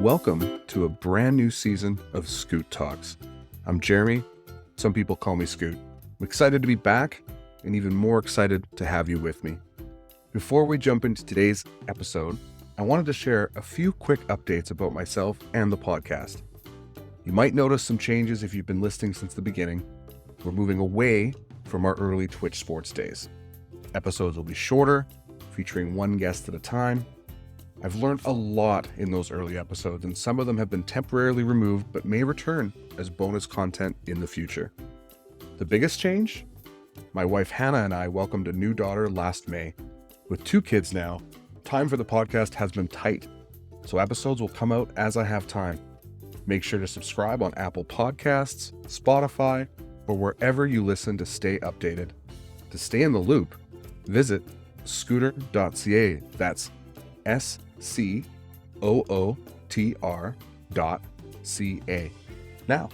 Welcome to a brand new season of ScootTalks. I'm Jeremy. Some people call me Scoot. I'm excited to be back and even more excited to have you with me. Before we jump into today's episode, I wanted to share a few quick updates about myself and the podcast. You might notice some changes if you've been listening since the beginning. We're moving away from our early Twitch sports days. Episodes will be shorter, featuring one guest at a time. I've learned a lot in those early episodes, and some of them have been temporarily removed but may return as bonus content in the future. The biggest change? My wife Hannah and I welcomed a new daughter last May. With 2 kids now, time for the podcast has been tight, so episodes will come out as I have time. Make sure to subscribe on Apple Podcasts, Spotify, or wherever you listen to stay updated. To stay in the loop, visit scooter.ca. That's SCOOTR.ca. Now,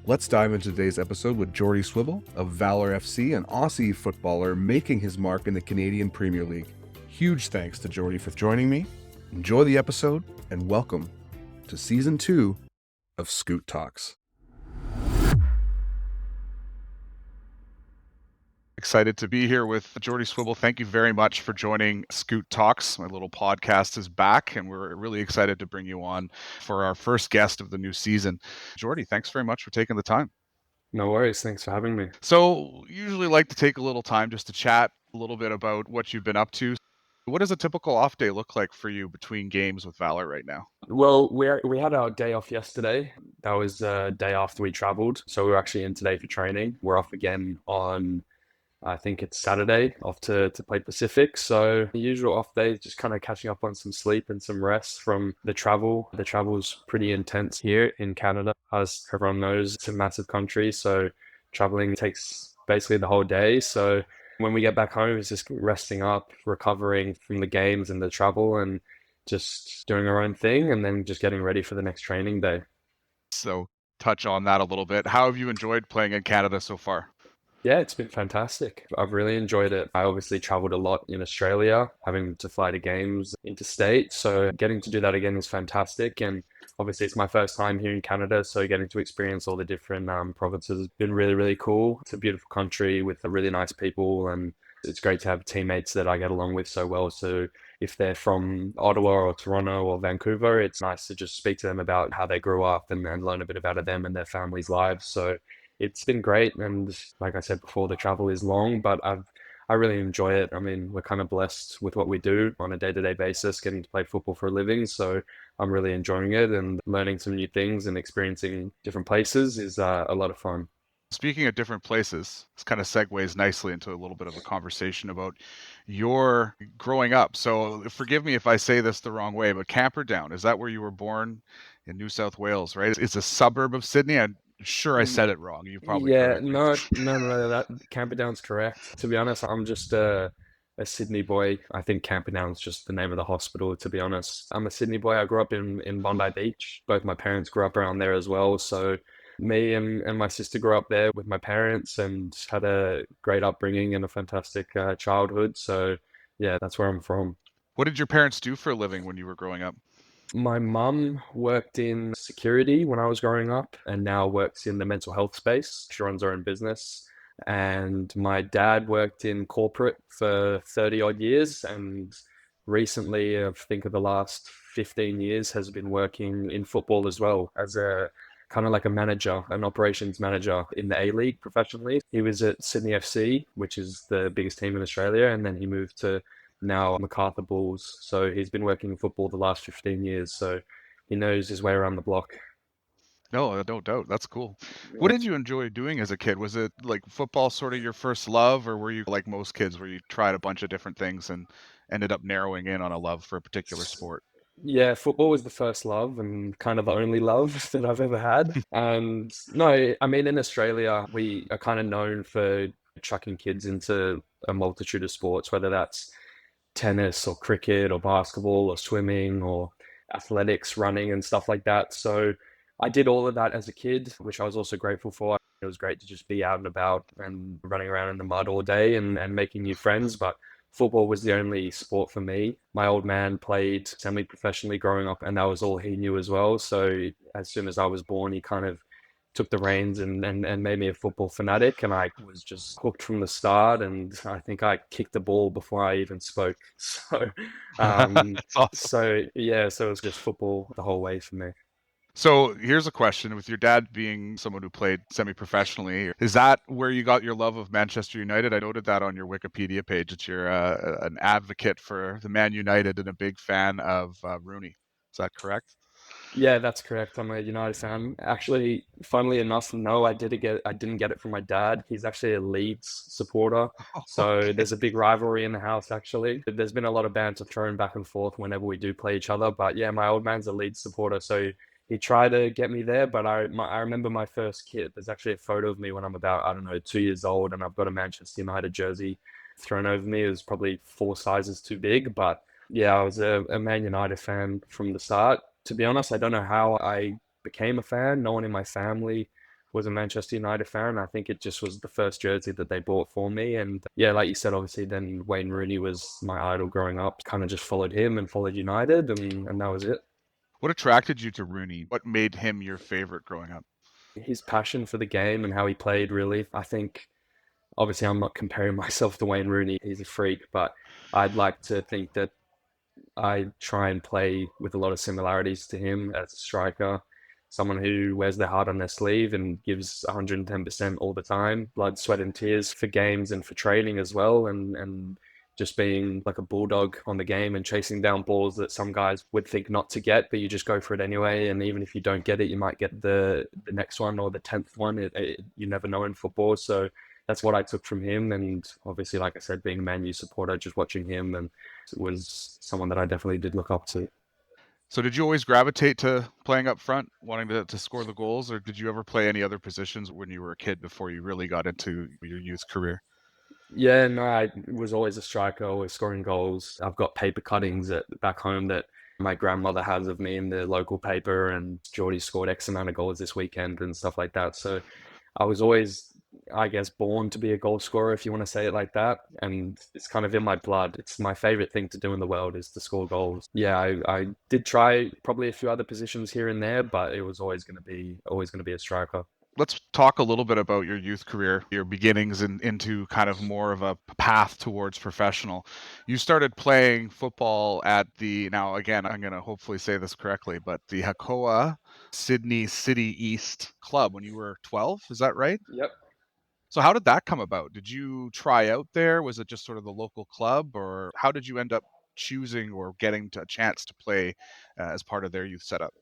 let's dive into today's episode with Jordi Swibel of Valour FC, an Aussie footballer making his mark in the Canadian Premier League. Huge thanks to Jordi for joining me. Enjoy the episode and welcome to Season 2 of ScootTalks. Excited to be here with Jordi Swibel. Thank you very much for joining ScootTalks. My little podcast is back, and we're really excited to bring you on for our first guest of the new season. Jordi, thanks very much for taking the time. No worries. Thanks for having me. So, usually like to take a little time just to chat a little bit about what you've been up to. What does a typical off day look like for you between games with Valour right now? Well, we had our day off yesterday. That was a day after we traveled. So we were actually in today for training. We're off again on, I think it's Saturday, off to play Pacific. So the usual off day, just kind of catching up on some sleep and some rest from the travel. The travel's pretty intense here in Canada. As everyone knows, it's a massive country. So traveling takes basically the whole day. So when we get back home, it's just resting up, recovering from the games and the travel, and just doing our own thing, and then just getting ready for the next training day. So touch on that a little bit. How have you enjoyed playing in Canada so far? Yeah, it's been fantastic. I've really enjoyed it. I obviously traveled a lot in Australia, having to fly to games interstate. So getting to do that again is fantastic. And obviously it's my first time here in Canada. So getting to experience all the different provinces has been really, really cool. It's a beautiful country with really nice people. And it's great to have teammates that I get along with so well. So if they're from Ottawa or Toronto or Vancouver, it's nice to just speak to them about how they grew up and learn a bit about them and their families' lives. So it's been great, and like I said before, the travel is long, but I really enjoy it. I mean, we're kind of blessed with what we do on a day-to-day basis, getting to play football for a living, so I'm really enjoying it, and learning some new things and experiencing different places is a lot of fun. Speaking of different places, this kind of segues nicely into a little bit of a conversation about your growing up. So forgive me if I say this the wrong way, but Camperdown, is that where you were born in New South Wales, right? It's a suburb of Sydney. I'm sure I said it wrong. You probably Yeah, correct me. no, that Camperdown's correct. To be honest, I'm just a Sydney boy. I think Camperdown's just the name of the hospital, to be honest. I'm a Sydney boy. I grew up in Bondi Beach. Both my parents grew up around there as well. So me and my sister grew up there with my parents and had a great upbringing and a fantastic childhood. So yeah, that's where I'm from. What did your parents do for a living when you were growing up? My mum worked in security when I was growing up and now works in the mental health space. She runs her own business. And my dad worked in corporate for 30 odd years. And recently, I think of the last 15 years, has been working in football as well as a kind of like a manager, an operations manager in the A-League professionally. He was at Sydney FC, which is the biggest team in Australia. And then he moved to now MacArthur Bulls. So he's been working in football the last 15 years. So he knows his way around the block. No, no doubt. That's cool. What Yeah. did you enjoy doing as a kid? Was it like football sort of your first love, or were you like most kids where you tried a bunch of different things and ended up narrowing in on a love for a particular sport? Yeah, football was the first love and kind of the only love that I've ever had. And no, I mean, in Australia, we are kind of known for chucking kids into a multitude of sports, whether that's tennis or cricket or basketball or swimming or athletics, running and stuff like that. So I did all of that as a kid, which I was also grateful for. It was great to just be out and about and running around in the mud all day and making new friends. But football was the only sport for me. My old man played semi-professionally growing up, and that was all he knew as well. So as soon as I was born, he kind of took the reins and made me a football fanatic, and I was just hooked from the start. And I think I kicked the ball before I even spoke. So, um, That's awesome. so yeah, so it was just football the whole way for me. So here's a question: with your dad being someone who played semi-professionally, is that where you got your love of Manchester United? I noted that on your Wikipedia page that you're an advocate for the Man United and a big fan of Rooney. Is that correct? Yeah, that's correct. I'm a United fan. Actually, funnily enough, no, I didn't get it from my dad. He's actually a Leeds supporter. So Okay. there's a big rivalry in the house, actually. There's been a lot of banter thrown back and forth whenever we do play each other. But yeah, my old man's a Leeds supporter, so he tried to get me there. But I remember my first kit. There's actually a photo of me when I'm about, I don't know, 2 years old, and I've got a Manchester United jersey thrown over me. It was probably 4 sizes too big, but yeah, I was a Man United fan from the start. To be honest, I don't know how I became a fan. No one in my family was a Manchester United fan. I think it just was the first jersey that they bought for me. And yeah, like you said, obviously, then Wayne Rooney was my idol growing up. Kind of just followed him and followed United, and that was it. What attracted you to Rooney? What made him your favorite growing up? His passion for the game and how he played, really. I think, obviously, I'm not comparing myself to Wayne Rooney. He's a freak, but I'd like to think that I try and play with a lot of similarities to him as a striker, someone who wears their heart on their sleeve and gives 110% all the time, blood, sweat, and tears for games and for training as well, and just being like a bulldog on the game and chasing down balls that some guys would think not to get, but you just go for it anyway. And even if you don't get it, you might get the next one or the 10th one. You never know in football. So that's what I took from him. And obviously, like I said, being a Man U supporter, just watching him and was someone that I definitely did look up to. So did you always gravitate to playing up front, wanting to score the goals, or did you ever play any other positions when you were a kid before you really got into your youth career? Yeah, no, I was always a striker, always scoring goals. I've got paper cuttings back home that my grandmother has of me in the local paper, and Jordi scored X amount of goals this weekend and stuff like that. So I was always, I guess, born to be a goal scorer, if you want to say it like that. And it's kind of in my blood. It's my favorite thing to do in the world is to score goals. Yeah, I did try probably a few other positions here and there, but it was always going to be a striker. Let's talk a little bit about your youth career, your beginnings into kind of more of a path towards professional. You started playing football at now again, I'm going to hopefully say this correctly, but the Hakoah Sydney City East Club when you were 12, is that right? Yep. So how did that come about? Did you try out there? Was it just sort of the local club, or how did you end up choosing or getting a chance to play as part of their youth setup?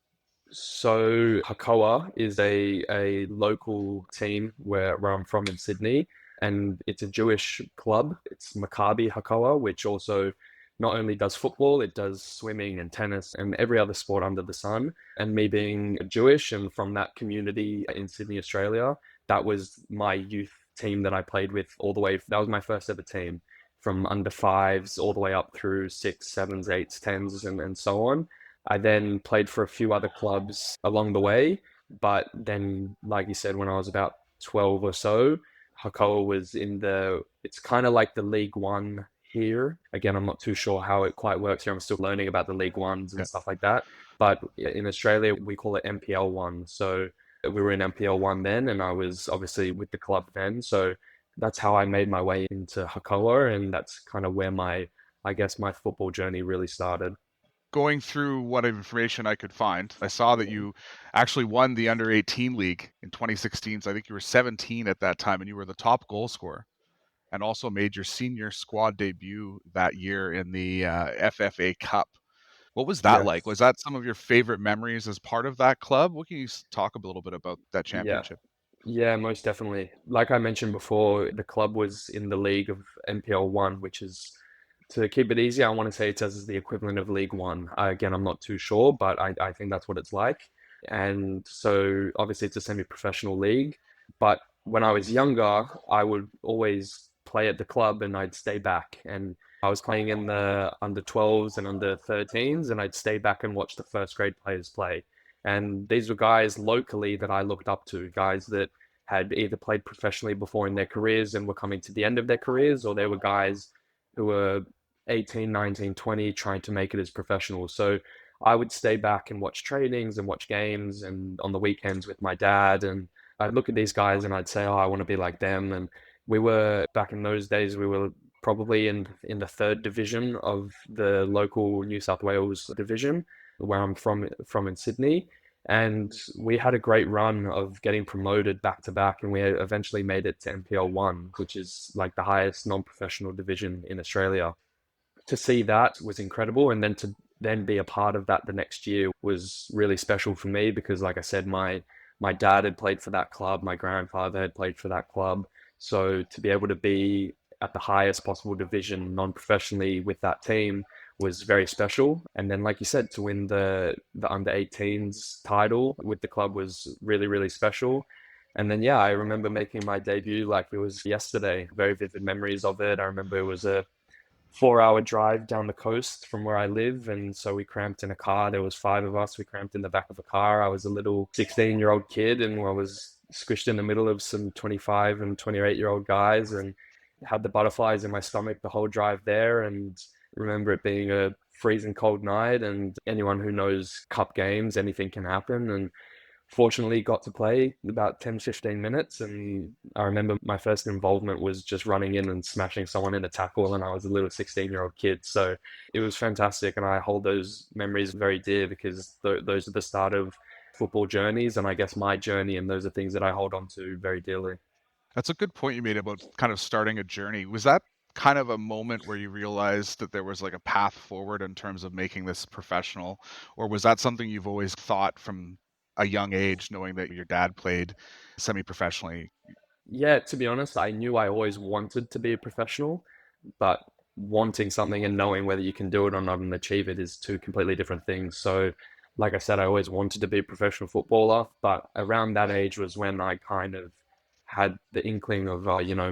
So Hakoah is a local team where I'm from in Sydney, and it's a Jewish club. It's Maccabi Hakoah, which also not only does football, it does swimming and tennis and every other sport under the sun. And me being Jewish and from that community in Sydney, Australia, that was my youth team that I played with all the way. That was my first ever team from under fives all the way up through six, sevens, eights, tens, and so on. I then played for a few other clubs along the way, but then, like you said, when I was about 12 or so, Hakoah was it's kind of like the League One here. Again, I'm not too sure how it quite works here. I'm still learning about the League Ones and Yeah. stuff like that. But in Australia, we call it MPL One. So we were in MPL One then, and I was obviously with the club then. So that's how I made my way into Hakoah, and that's kind of where I guess, my football journey really started. Going through what information I could find, I saw that you actually won the under 18 league in 2016. So I think you were 17 at that time and you were the top goal scorer and also made your senior squad debut that year in the FFA Cup. What was that Yeah. like? Was that some of your favorite memories as part of that club? What can you talk a little bit about that Yeah. championship? Yeah, most definitely. Like I mentioned before, the club was in the league of NPL One, which is, to keep it easy, I want to say it's as the equivalent of League One. Again, I'm not too sure, but I think that's what it's like. And so obviously it's a semi-professional league. But when I was younger, I would always play at the club and I'd stay back. And I was playing in the under 12s and under 13s, and I'd stay back and watch the first grade players play. And these were guys locally that I looked up to, guys that had either played professionally before in their careers and were coming to the end of their careers, or they were guys who were 18, 19, 20, trying to make it as professionals. So I would stay back and watch trainings and watch games and on the weekends with my dad. And I'd look at these guys and I'd say, oh, I want to be like them. And we were, back in those days, we were probably in the third division of the local New South Wales division, where I'm from in Sydney. And we had a great run of getting promoted back to back, and we eventually made it to NPL 1, which is like the highest non-professional division in Australia. To see that was incredible, and then to then be a part of that the next year was really special for me because, like I said, my dad had played for that club, my grandfather had played for that club, so to be able to be at the highest possible division non-professionally with that team was very special. And then, like you said, to win the under 18s title with the club was really, really special. And then, yeah, I remember making my debut like it was yesterday. Very vivid memories of it. I remember it was a 4 hour drive down the coast from where I live. And so we cramped in a car. There was five of us. We cramped in the back of a car. I was a little 16-year-old kid and I was squished in the middle of some 25 and 28-year-old guys and had the butterflies in my stomach the whole drive there. And remember it being a freezing cold night, and anyone who knows cup games, anything can happen. And fortunately got to play about 10, 15 minutes. And I remember my first involvement was just running in and smashing someone in a tackle, and I was a little 16-year-old kid. So it was fantastic. And I hold those memories very dear because those are the start of football journeys. And I guess my journey, and those are things that I hold on to very dearly. That's a good point you made about kind of starting a journey. Was that kind of a moment where you realized that there was like a path forward in terms of making this professional, or was that something you've always thought from a young age, knowing that your dad played semi-professionally? Yeah, to be honest, I knew I always wanted to be a professional, but wanting something and knowing whether you can do it or not and achieve it is two completely different things. So, like I said, I always wanted to be a professional footballer, but around that age was when I kind of had the inkling of,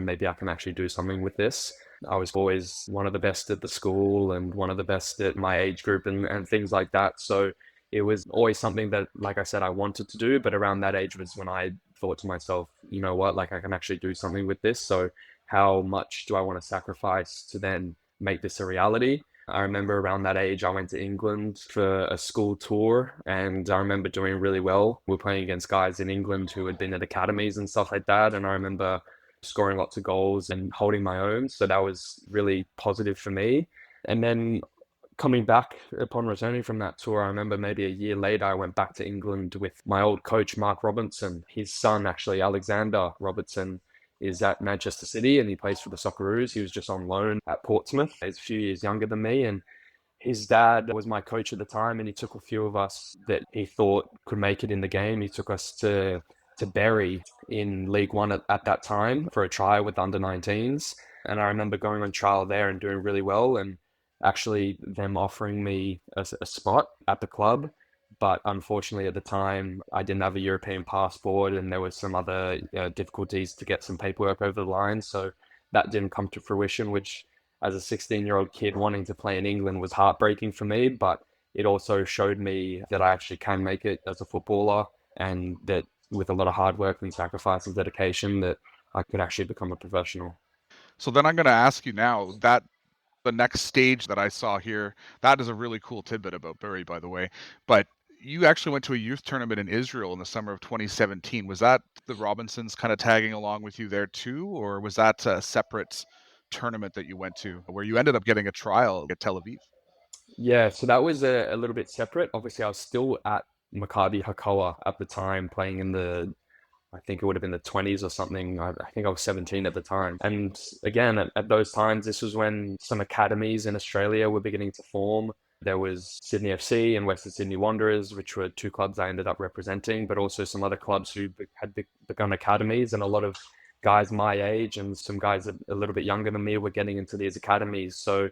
maybe I can actually do something with this. I was always one of the best at the school and one of the best at my age group and things like that. So it was always something that, like I said, I wanted to do, but around that age was when I thought to myself, you know what, like I can actually do something with this. So how much do I want to sacrifice to then make this a reality? I remember around that age, I went to England for a school tour, and I remember doing really well. We were playing against guys in England who had been at academies and stuff like that. And I remember scoring lots of goals and holding my own. So that was really positive for me. And then coming back upon returning from that tour, I remember maybe a year later, I went back to England with my old coach, Mark Robertson. His son, actually, Alexander Robertson, is at Manchester City and he plays for the Socceroos. He was just on loan at Portsmouth. He's a few years younger than me. And his dad was my coach at the time, and he took a few of us that he thought could make it in the game. He took us to Bury in League One at that time for a trial with under 19s. And I remember going on trial there and doing really well, and actually them offering me a spot at the club. But unfortunately, at the time, I didn't have a European passport, and there was some other difficulties to get some paperwork over the line. So that didn't come to fruition, which as a 16-year-old kid wanting to play in England was heartbreaking for me. But it also showed me that I actually can make it as a footballer, and that with a lot of hard work and sacrifice and dedication, that I could actually become a professional. So then I'm going to ask you now that the next stage that I saw here, that is a really cool tidbit about Bury, by the way. But you actually went to a youth tournament in Israel in the summer of 2017. Was that the Robinsons kind of tagging along with you there too, or was that a separate tournament that you went to where you ended up getting a trial at Tel Aviv? Yeah, so that was a little bit separate. Obviously, I was still at Maccabi Hakoah at the time, playing in I think it would have been the 20s or something. I think I was 17 at the time. And again, at those times, this was when some academies in Australia were beginning to form. There was Sydney FC and Western Sydney Wanderers, which were two clubs I ended up representing, but also some other clubs who had begun academies, and a lot of guys my age and some guys a little bit younger than me were getting into these academies. So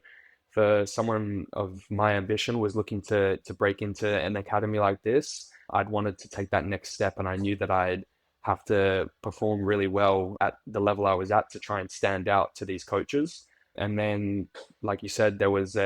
for someone of my ambition was looking to break into an academy like this, I'd wanted to take that next step, and I knew that I'd have to perform really well at the level I was at to try and stand out to these coaches. And then, like you said, there was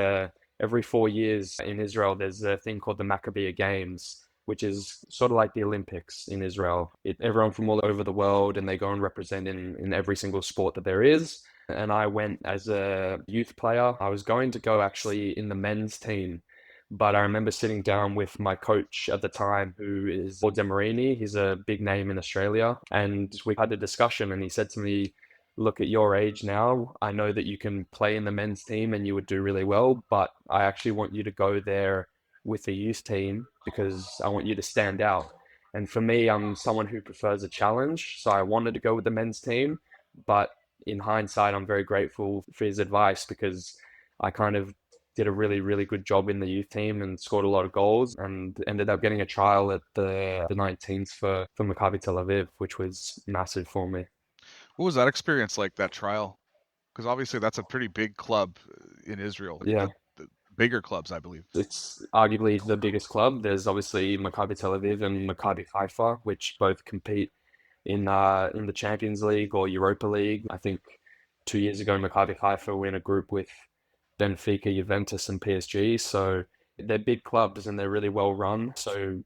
every 4 years in Israel, there's a thing called the Maccabi Games, which is sort of like the Olympics in Israel. Everyone from all over the world, and they go and represent in every single sport that there is. and I went as a youth player. I was going to go actually in the men's team, but I remember sitting down with my coach at the time, who is Paul Demarini. He's a big name in Australia, and we had a discussion, and he said to me, "Look, at your age now, I know that you can play in the men's team and you would do really well, but I actually want you to go there with the youth team because I want you to stand out." And for me, I'm someone who prefers a challenge, so I wanted to go with the men's team, but in hindsight, I'm very grateful for his advice because I kind of did a really, really good job in the youth team and scored a lot of goals and ended up getting a trial at the 19s for Maccabi Tel Aviv, which was massive for me. What was that experience like, that trial? Because obviously that's a pretty big club in Israel, like Yeah, the bigger clubs, I believe. it's arguably the biggest club. There's obviously Maccabi Tel Aviv and Maccabi Haifa, which both compete in the Champions League or Europa League. I think 2 years ago, Maccabi Haifa were in a group with Benfica, Juventus, and PSG. So they're big clubs and they're really well run. So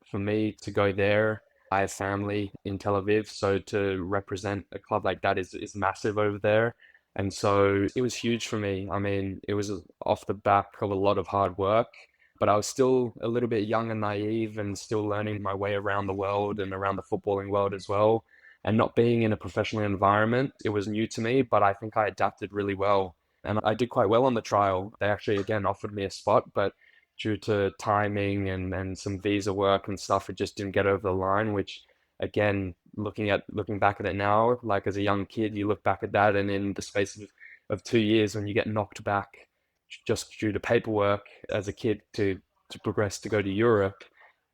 for me to go there, I have family in Tel Aviv, so to represent a club like that is massive over there. And so it was huge for me. I mean, it was off the back of a lot of hard work, but I was still a little bit young and naive and still learning my way around the world and around the footballing world as well. And not being in a professional environment, it was new to me, but I think I adapted really well. And I did quite well on the trial. They actually, again, offered me a spot, but due to timing and some visa work and stuff, it just didn't get over the line, which again, looking back at it now, like as a young kid, you look back at that and in the space of 2 years when you get knocked back just due to paperwork as a kid to progress to go to Europe,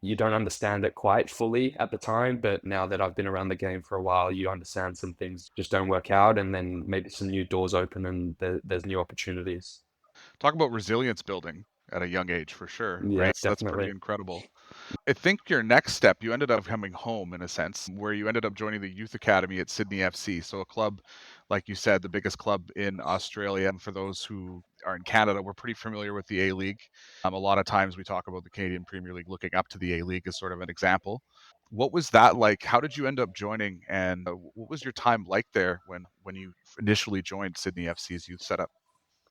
you don't understand it quite fully at the time, but now that I've been around the game for a while, you understand some things just don't work out, and then maybe some new doors open and there's new opportunities. Talk about resilience building at a young age for sure, Yeah, right? So that's pretty definitely. incredible. I think your next step, you ended up coming home in a sense, where you ended up joining the youth academy at Sydney FC. So a club, like you said, the biggest club in Australia. And for those who are in Canada, we're pretty familiar with the A League. A lot of times we talk about the Canadian Premier League looking up to the A League as sort of an example. What was that like? How did you end up joining? And what was your time like there when you initially joined Sydney FC's youth setup?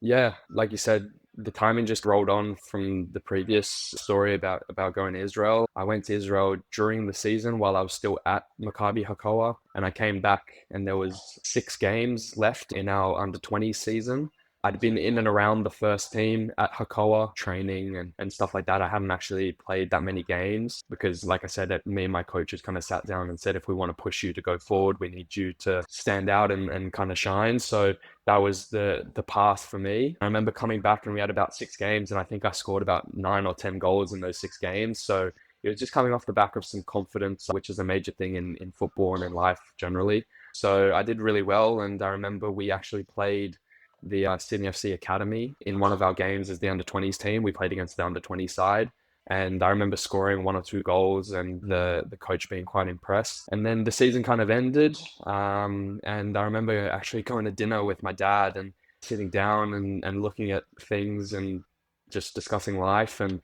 Yeah, like you said, the timing just rolled on from the previous story about going to Israel. I went to Israel during the season while I was still at Maccabi Hakoah, and I came back and there was 6 games left in our under 20 season. I'd been in and around the first team at Hakoah training and stuff like that. I hadn't actually played that many games because, like I said, me and my coaches kind of sat down and said, if we want to push you to go forward, we need you to stand out and kind of shine. So that was the path for me. I remember coming back and we had about 6 games, and I think I scored about 9 or 10 goals in those 6 games. So it was just coming off the back of some confidence, which is a major thing in football and in life generally. So I did really well, and I remember we actually played the Sydney FC Academy in one of our games as the under 20s team. We played against the under 20 side. And I remember scoring 1 or 2 goals and the coach being quite impressed. And then the season kind of ended. And I remember actually going to dinner with my dad and sitting down and looking at things and just discussing life and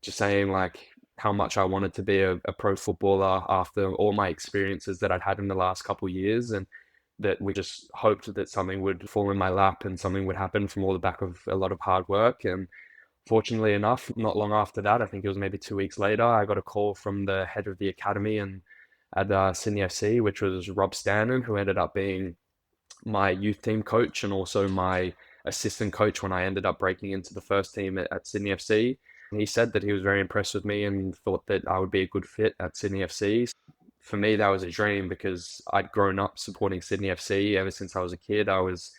just saying like how much I wanted to be a pro footballer after all my experiences that I'd had in the last couple of years. And that we just hoped that something would fall in my lap and something would happen from all the back of a lot of hard work. And fortunately enough, not long after that, I think it was maybe 2 weeks later, I got a call from the head of the academy and at Sydney FC, which was Rob Stanton, who ended up being my youth team coach and also my assistant coach when I ended up breaking into the first team at Sydney FC. And he said that he was very impressed with me and thought that I would be a good fit at Sydney FC. For me, that was a dream because I'd grown up supporting Sydney FC ever since I was a kid. I was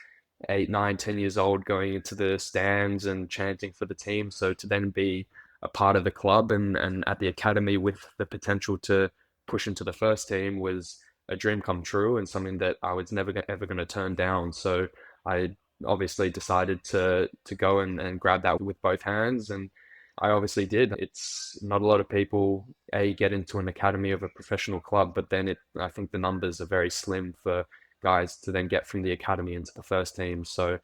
8, 9, 10 years old going into the stands and chanting for the team. So to then be a part of the club and at the academy with the potential to push into the first team was a dream come true and something that I was never ever going to turn down. So I obviously decided to go and grab that with both hands, and I obviously did. It's not a lot of people get into an academy of a professional club, but then I think the numbers are very slim for guys to then get from the academy into the first team. So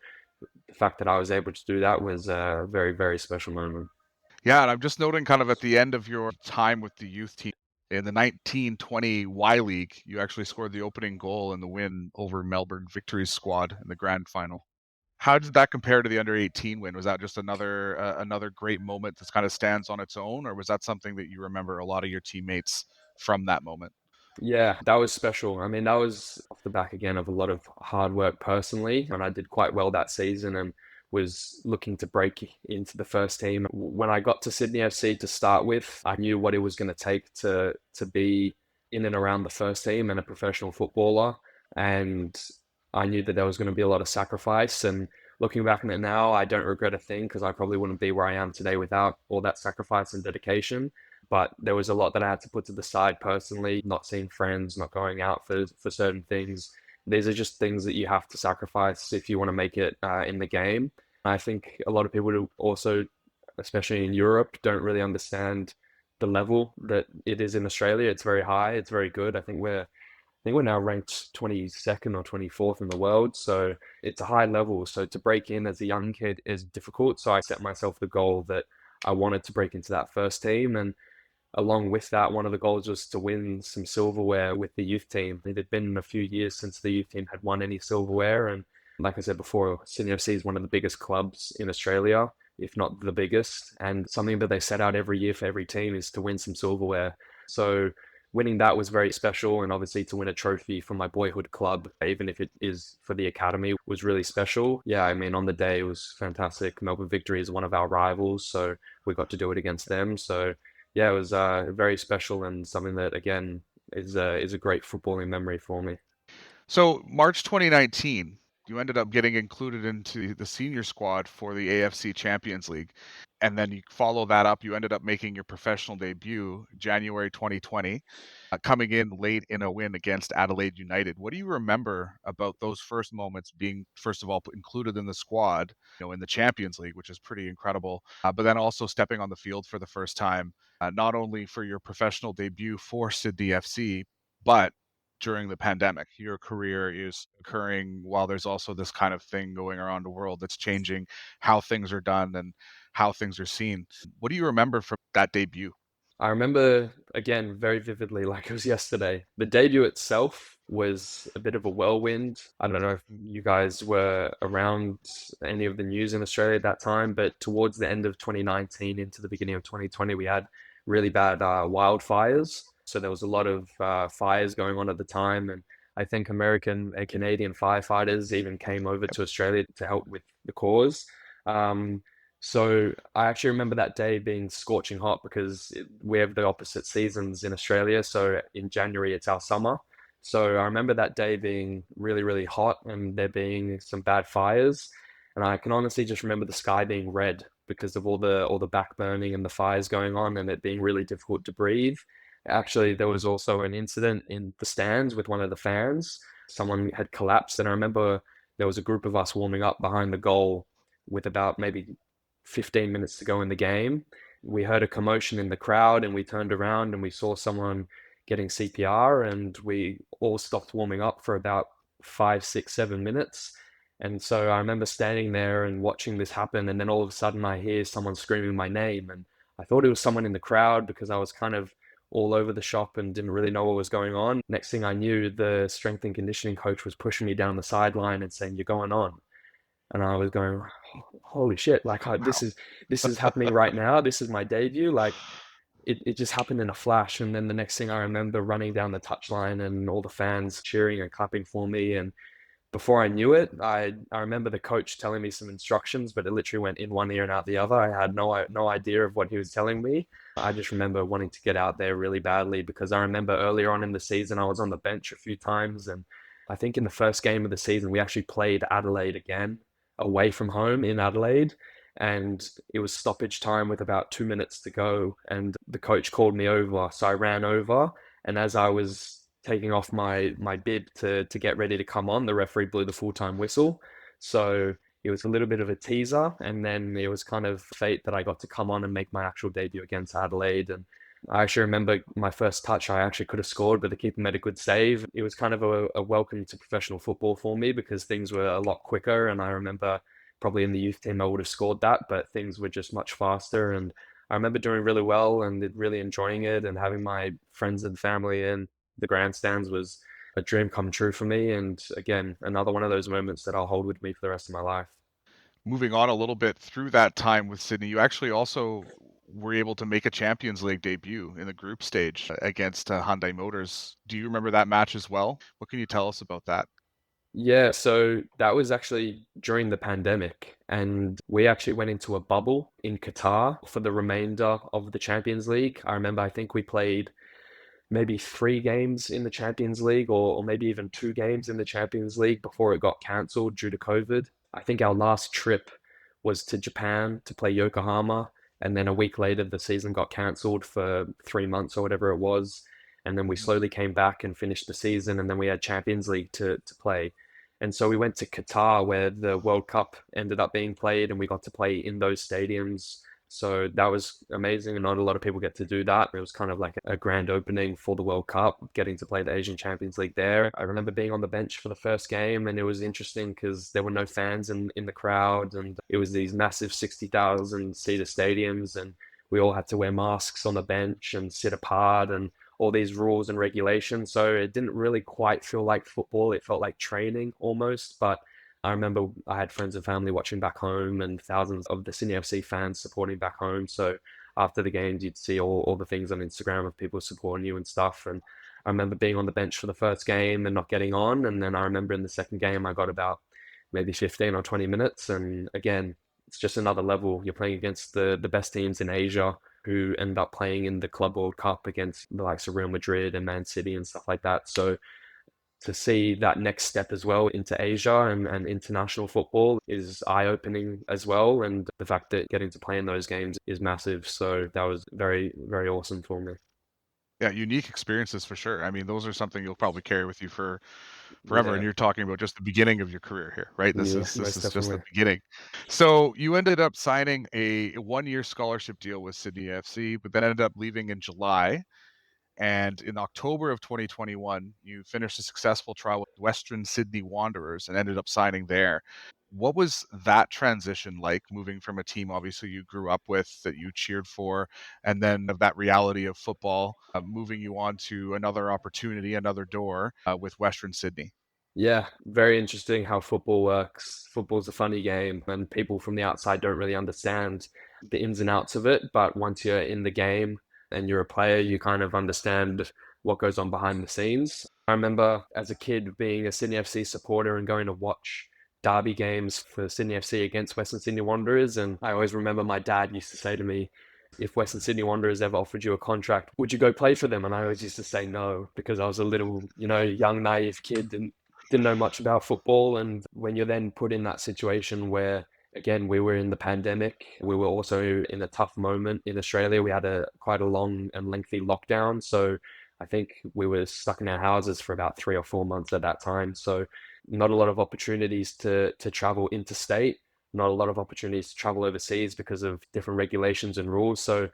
the fact that I was able to do that was a very, very special moment. Yeah, and I'm just noting kind of at the end of your time with the youth team, In the 1920 Y League, you actually scored the opening goal in the win over Melbourne Victory's squad in the grand final. How did that compare to the under 18 win? Was that just another great moment that kind of stands on its own, or was that something that you remember a lot of your teammates from that moment? Yeah, that was special. I mean, that was off the back again of a lot of hard work personally, and I did quite well that season and was looking to break into the first team. When I got to Sydney FC to start with, I knew what it was going to take to be in and around the first team and a professional footballer, and I knew that there was going to be a lot of sacrifice. And looking back on it now, I don't regret a thing because I probably wouldn't be where I am today without all that sacrifice and dedication. But there was a lot that I had to put to the side personally, not seeing friends, not going out for certain things. These are just things that you have to sacrifice if you want to make it in the game. I think a lot of people do also, especially in Europe, don't really understand the level that it is in Australia. It's very high, it's very good. I think we're now ranked 22nd or 24th in the world, so it's a high level. So to break in as a young kid is difficult. So I set myself the goal that I wanted to break into that first team, and along with that, one of the goals was to win some silverware with the youth team. It had been a few years since the youth team had won any silverware. And like I said before, Sydney FC is one of the biggest clubs in Australia, if not the biggest. And something that they set out every year for every team is to win some silverware. So winning that was very special. And obviously to win a trophy for my boyhood club, even if it is for the academy, was really special. Yeah, I mean, on the day it was fantastic. Melbourne Victory is one of our rivals, so we got to do it against them. So yeah, it was very special and something that again is a great footballing memory for me. So March 2019, you ended up getting included into the senior squad for the AFC Champions League. And then you follow that up, you ended up making your professional debut January 2020, coming in late in a win against Adelaide United. What do you remember about those first moments being, first of all, included in the squad, in the Champions League, which is pretty incredible, but then also stepping on the field for the first time, not only for your professional debut for Sydney FC, but during the pandemic. Your career is occurring while there's also this kind of thing going around the world that's changing how things are done and how things are seen. What do you remember from that debut? I remember again very vividly, like it was yesterday. The debut itself was a bit of a whirlwind. I don't know if you guys were around any of the news in Australia at that time, but towards the end of 2019 into the beginning of 2020, we had really bad wildfires. So there was a lot of fires going on at the time, and I think American and Canadian firefighters even came over to Australia to help with the cause. Um, so I actually remember that day being scorching hot because we have the opposite seasons in Australia. So in January, it's our summer. So I remember that day being really, really hot and there being some bad fires. And I can honestly just remember the sky being red because of all the back burning and the fires going on and it being really difficult to breathe. Actually, there was also an incident in the stands with one of the fans. Someone had collapsed, and I remember there was a group of us warming up behind the goal with about maybe 15 minutes to go in the game. We heard a commotion in the crowd and we turned around and we saw someone getting CPR and we all stopped warming up for about 5, 6, 7 minutes. And so I remember standing there and watching this happen. And then all of a sudden I hear someone screaming my name. And I thought it was someone in the crowd because I was kind of all over the shop and didn't really know what was going on. Next thing I knew, the strength and conditioning coach was pushing me down the sideline and saying, "You're going on." And I was going, holy shit, like Wow. this is happening right now. This is my debut. Like it just happened in a flash. And then the next thing I remember running down the touchline and all the fans cheering and clapping for me. And before I knew it, I remember the coach telling me some instructions, but it literally went in one ear and out the other. I had no idea of what he was telling me. I just remember wanting to get out there really badly because I remember earlier on in the season I was on the bench a few times, and I think in the first game of the season we actually played Adelaide again away from home in Adelaide, and it was stoppage time with about 2 minutes to go, and the coach called me over, so I ran over, and as I was taking off my bib to get ready to come on, the referee blew the full-time whistle. So it was a little bit of a teaser, and then it was kind of fate that I got to come on and make my actual debut against Adelaide. And I actually remember my first touch, I actually could have scored, but the keeper made a good save. It was kind of a welcome to professional football for me because things were a lot quicker. And I remember probably in the youth team, I would have scored that, but things were just much faster. And I remember doing really well and really enjoying it, and having my friends and family in the grandstands was a dream come true for me. And again, another one of those moments that I'll hold with me for the rest of my life. Moving on a little bit through that time with Sydney, you actually also were able to make a Champions League debut in the group stage against Hyundai Motors. Do you remember that match as well? What can you tell us about that? Yeah, so that was actually during the pandemic, and we actually went into a bubble in Qatar for the remainder of the Champions League. I remember, I think we played maybe 3 games in the Champions League, or maybe even 2 games in the Champions League before it got cancelled due to COVID. I think our last trip was to Japan to play Yokohama, and then a week later the season got cancelled for 3 months or whatever it was. And then we slowly came back and finished the season, and then we had Champions League to play. And so we went to Qatar where the World Cup ended up being played, and we got to play in those stadiums. So that was amazing, and not a lot of people get to do that. It was kind of like a grand opening for the World Cup, getting to play the Asian Champions League there. I remember being on the bench for the first game, and it was interesting because there were no fans in the crowd, and it was these massive 60,000 seater stadiums, and we all had to wear masks on the bench and sit apart, and all these rules and regulations. So it didn't really quite feel like football. It felt like training almost, but I remember I had friends and family watching back home, and thousands of the Sydney FC fans supporting back home. So after the games, you'd see all the things on Instagram of people supporting you and stuff. And I remember being on the bench for the first game and not getting on. And then I remember in the second game, I got about maybe 15 or 20 minutes. And again, it's just another level. You're playing against the best teams in Asia, who end up playing in the Club World Cup against the likes of Real Madrid and Man City and stuff like that. So to see that next step as well into Asia and international football is eye-opening as well. And the fact that getting to play in those games is massive. So that was very, very awesome for me. Yeah, unique experiences for sure. I mean, those are something you'll probably carry with you for forever. And Yeah, you're talking about just the beginning of your career here, right? This yeah, is this most is just the definitely. beginning. So you ended up signing a 1-year scholarship deal with Sydney FC, but then ended up leaving in July. And in October of 2021, you finished a successful trial with Western Sydney Wanderers and ended up signing there. What was that transition like, moving from a team obviously you grew up with, that you cheered for, and then of that reality of football, moving you on to another opportunity, another door with Western Sydney? Yeah, very interesting how football works. Football's a funny game, and people from the outside don't really understand the ins and outs of it. But once you're in the game and you're a player, you kind of understand what goes on behind the scenes. I remember as a kid being a Sydney FC supporter and going to watch derby games for Sydney FC against Western Sydney Wanderers. And I always remember my dad used to say to me, if Western Sydney Wanderers ever offered you a contract, would you go play for them? And I always used to say no because I was a little, young, naive kid and didn't know much about football. And when you're then put in that situation where, again, we were in the pandemic, we were also in a tough moment in Australia. We had a quite a long and lengthy lockdown. So I think we were stuck in our houses for about 3 or 4 months at that time. So not a lot of opportunities to travel interstate, not a lot of opportunities to travel overseas because of different regulations and rules. So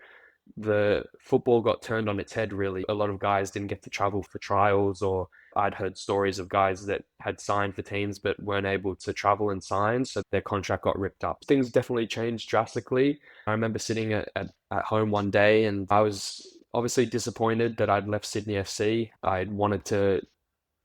the football got turned on its head, really. A lot of guys didn't get to travel for trials, or I'd heard stories of guys that had signed for teams but weren't able to travel and sign, so their contract got ripped up. Things definitely changed drastically. I remember sitting at home one day, and I was obviously disappointed that I'd left Sydney FC. I'd wanted to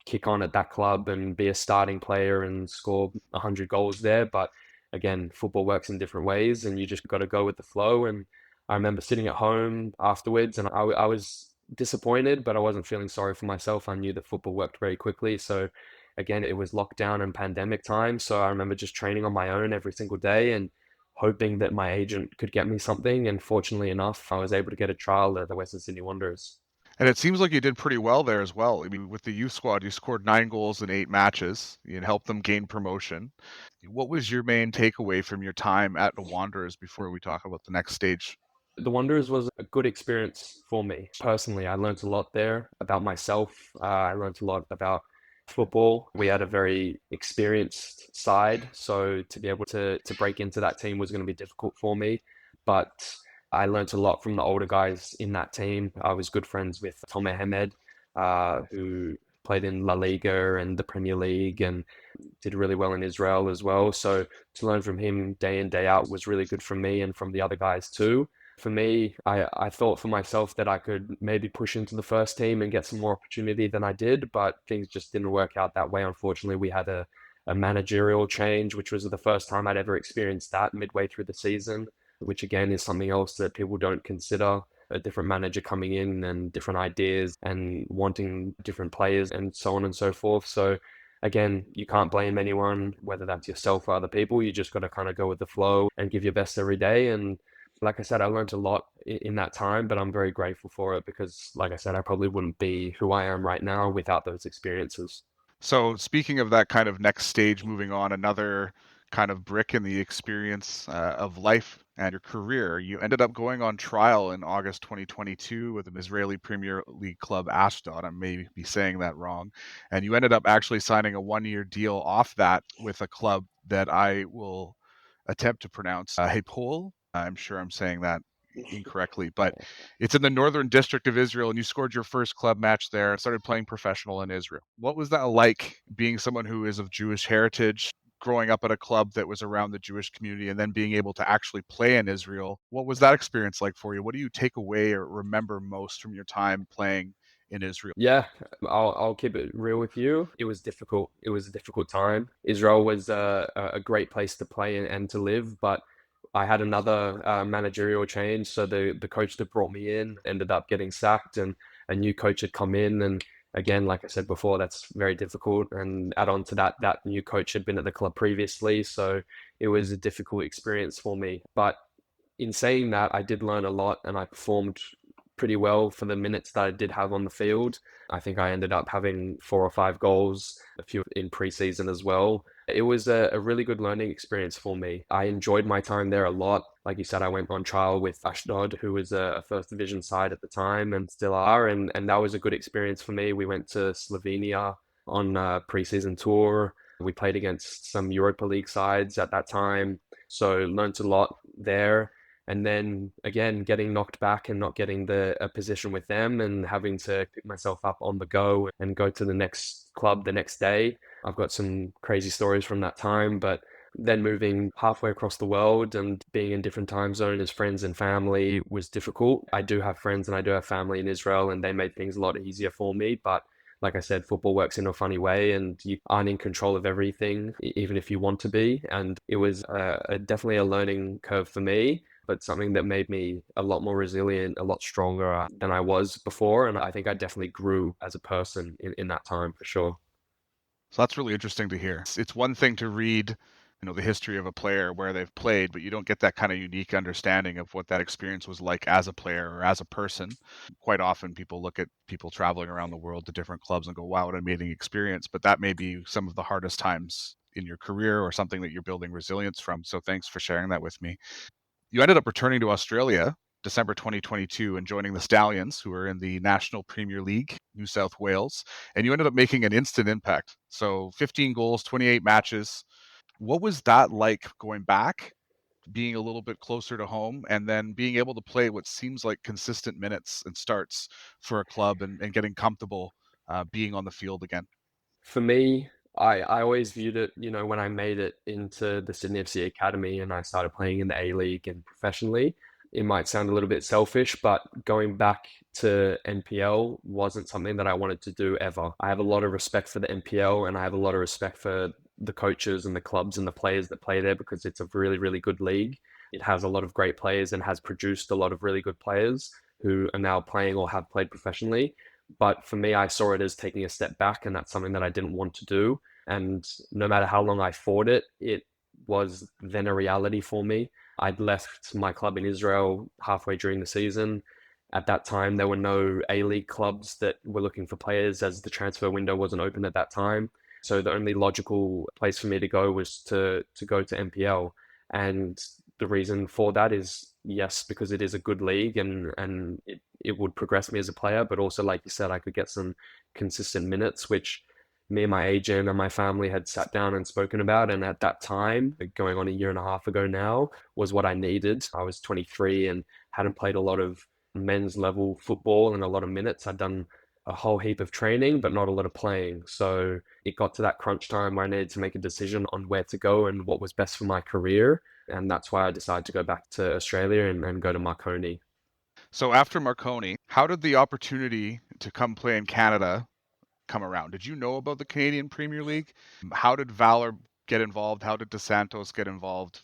kick on at that club and be a starting player and score 100 goals there. But again, football works in different ways, and you just got to go with the flow. And I remember sitting at home afterwards, and I was disappointed, but I wasn't feeling sorry for myself. I knew that football worked very quickly. So again, it was lockdown and pandemic time. So I remember just training on my own every single day and hoping that my agent could get me something. And fortunately enough, I was able to get a trial at the Western Sydney Wanderers. And it seems like you did pretty well there as well. I mean, with the youth squad, you scored 9 goals in 8 matches. You helped them gain promotion. What was your main takeaway from your time at the Wanderers before we talk about the next stage? The Wanderers was a good experience for me. Personally, I learned a lot there about myself. I learned a lot about football. We had a very experienced side, so to be able to break into that team was going to be difficult for me. But I learned a lot from the older guys in that team. I was good friends with Tom Ahmed, who played in La Liga and the Premier League and did really well in Israel as well. So to learn from him day in, day out was really good for me and from the other guys too. For me, I thought for myself that I could maybe push into the first team and get some more opportunity than I did, but things just didn't work out that way. Unfortunately, we had a managerial change, which was the first time I'd ever experienced that midway through the season, which again is something else that people don't consider. A different manager coming in and different ideas and wanting different players and so on and so forth. So again, you can't blame anyone, whether that's yourself or other people. You just got to kind of go with the flow and give your best every day. And like I said, I learned a lot in that time, but I'm very grateful for it because, like I said, I probably wouldn't be who I am right now without those experiences. So speaking of that kind of next stage, moving on, another kind of brick in the experience of life and your career, you ended up going on trial in August 2022 with an Israeli Premier League club, Ashdod. I may be saying that wrong. And you ended up actually signing a 1-year deal off that with a club that I will attempt to pronounce Hapoel. I'm sure I'm saying that incorrectly, but it's in the northern district of Israel, and you scored your first club match there and started playing professional in Israel. What was that like, being someone who is of Jewish heritage, growing up at a club that was around the Jewish community, and then being able to actually play in Israel? What was that experience like for you? What do you take away or remember most from your time playing in Israel? Yeah, I'll keep it real with you. It was difficult. It was a difficult time. Israel was a great place to play and to live, but I had another managerial change. So the coach that brought me in ended up getting sacked, and a new coach had come in. And again, like I said before, that's very difficult. And add on to that, that new coach had been at the club previously, so it was a difficult experience for me. But in saying that, I did learn a lot and I performed pretty well for the minutes that I did have on the field. I think I ended up having 4 or 5 goals, a few in preseason as well. It was a really good learning experience for me. I enjoyed my time there a lot. Like you said, I went on trial with Ashdod, who was a first division side at the time and still are, and that was a good experience for me. We went to Slovenia on a preseason tour. We played against some Europa League sides at that time, so learned a lot there. And then again, getting knocked back and not getting a position with them and having to pick myself up on the go and go to the next club the next day. I've got some crazy stories from that time, but then moving halfway across the world and being in different time zones as friends and family was difficult. I do have friends and I do have family in Israel, and they made things a lot easier for me. But like I said, football works in a funny way and you aren't in control of everything, even if you want to be. And it was definitely a learning curve for me, but something that made me a lot more resilient, a lot stronger than I was before. And I think I definitely grew as a person in that time for sure. So that's really interesting to hear. It's one thing to read, the history of a player where they've played, but you don't get that kind of unique understanding of what that experience was like as a player or as a person. Quite often people look at people traveling around the world to different clubs and go, wow, what an amazing experience. But that may be some of the hardest times in your career or something that you're building resilience from. So thanks for sharing that with me. You ended up returning to Australia December 2022 and joining the Stallions, who are in the National Premier League, New South Wales, and you ended up making an instant impact. So 15 goals, 28 matches. What was that like going back, being a little bit closer to home, and then being able to play what seems like consistent minutes and starts for a club and getting comfortable being on the field again? For me, I always viewed it, when I made it into the Sydney FC Academy and I started playing in the A League and professionally, it might sound a little bit selfish, but going back to NPL wasn't something that I wanted to do ever. I have a lot of respect for the NPL and I have a lot of respect for the coaches and the clubs and the players that play there because it's a really, really good league. It has a lot of great players and has produced a lot of really good players who are now playing or have played professionally. But for me, I saw it as taking a step back, and that's something that I didn't want to do. And no matter how long I fought it, it was then a reality for me. I'd left my club in Israel halfway during the season. At that time, there were no A League clubs that were looking for players as the transfer window wasn't open at that time. So the only logical place for me to go was to go to NPL. And the reason for that is yes, because it is a good league and it would progress me as a player, but also like you said, I could get some consistent minutes, which me and my agent and my family had sat down and spoken about. And at that time, going on a year and a half ago now, was what I needed. I was 23 and hadn't played a lot of men's level football and a lot of minutes. I'd done a whole heap of training, but not a lot of playing. So it got to that crunch time where I needed to make a decision on where to go and what was best for my career. And that's why I decided to go back to Australia and go to Marconi. So after Marconi, how did the opportunity to come play in Canada come around? Did you know about the Canadian Premier League? How did Valour get involved? How did DeSantos get involved?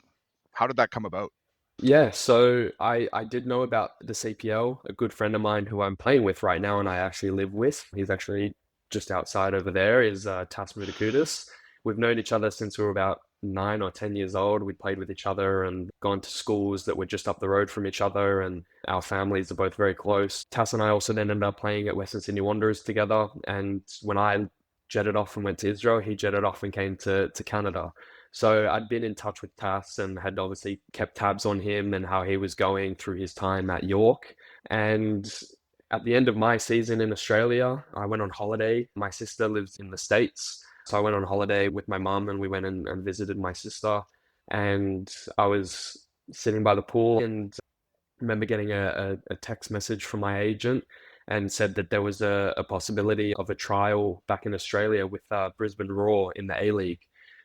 How did that come about? Yeah, so I did know about the CPL. A good friend of mine who I'm playing with right now and I actually live with, he's actually just outside over there, is Tas Mutakutis. We've known each other since we were about 9 or 10 years old. We played with each other and gone to schools that were just up the road from each other, and our families are both very close. Tas and I also then ended up playing at Western Sydney Wanderers together, and when I jetted off and went to Israel, he jetted off and came to Canada. So I'd been in touch with Tas and had obviously kept tabs on him and how he was going through his time at York. And at the end of my season in Australia, I went on holiday. My sister lives in the States. So I went on holiday with my mum and we went and visited my sister. And I was sitting by the pool and remember getting a text message from my agent and said that there was a possibility of a trial back in Australia with Brisbane Roar in the A-League,